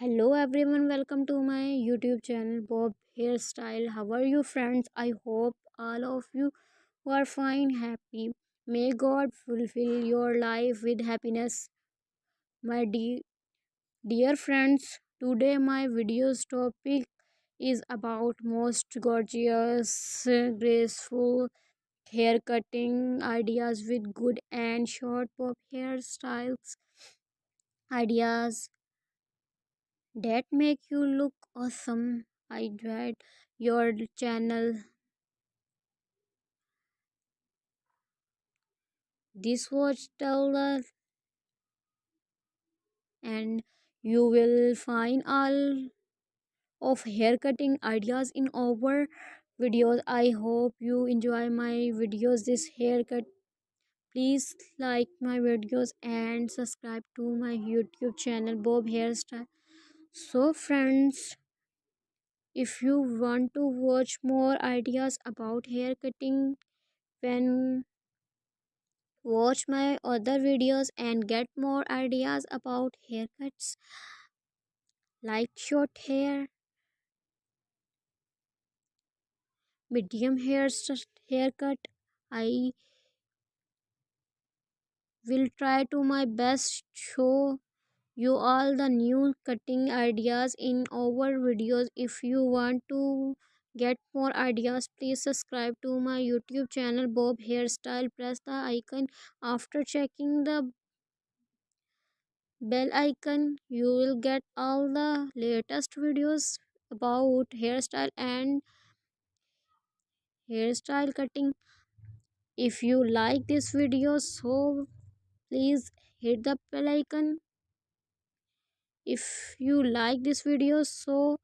Hello everyone, welcome to my YouTube channel Bob Hairstyle. How are you friends? I hope all of you are fine, happy. May God fulfill your life with happiness. My dear friends, today my video's topic is about most gorgeous, graceful hair cutting ideas with good and short pop hairstyles. Ideas that make you look awesome. I joined your channel. This was Taylor, and you will find all of hair cutting ideas in our videos. I hope you enjoy my videos. This haircut. Please like my videos and subscribe to my YouTube channel Bob Hairstyle. So friends, if you want to watch more ideas about hair cutting, when watch my other videos and get more ideas about haircuts like short hair, medium haircut. I will try to my best show you all the new cutting ideas in our videos. If you want to get more ideas, please subscribe to my YouTube channel Bob Hairstyle. Press the icon after checking the bell icon. You will get all the latest videos about hairstyle and hairstyle cutting. If you like this video, so please hit the bell icon. If you like this video, so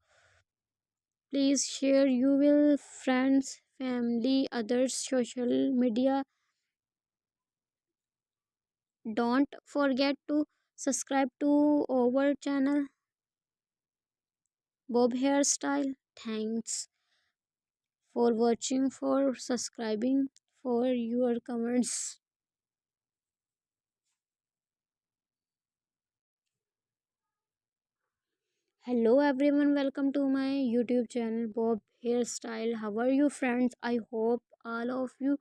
please share you will friends, family, others, social media. Don't forget to subscribe to our channel Bob Hairstyle. Thanks for watching, for subscribing, for your comments. Hello everyone, welcome to my YouTube channel Bob Hairstyle. How are you friends? I hope all of you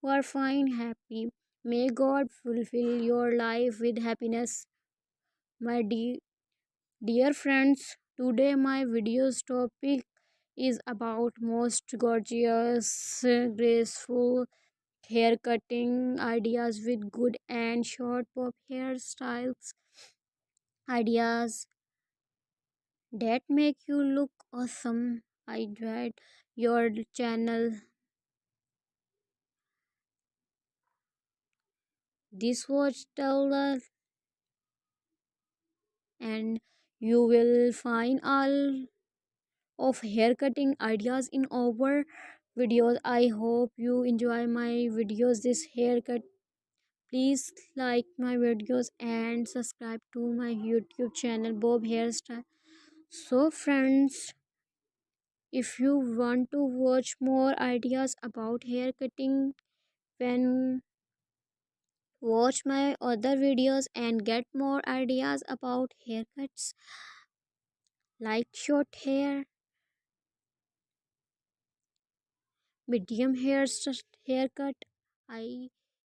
are fine, happy. May God fulfill your life with happiness. My dear friends, today my video's topic is about most gorgeous, graceful hair cutting ideas with good and short pop hairstyles. Ideas that make you look awesome. I joined your channel. This was Taylor, and you will find all of hair cutting ideas in our videos. I hope you enjoy my videos. This haircut. Please like my videos and subscribe to my YouTube channel Bob Hairstyle. So friends, if you want to watch more ideas about hair cutting, then watch my other videos and get more ideas about haircuts like short hair, medium haircut. I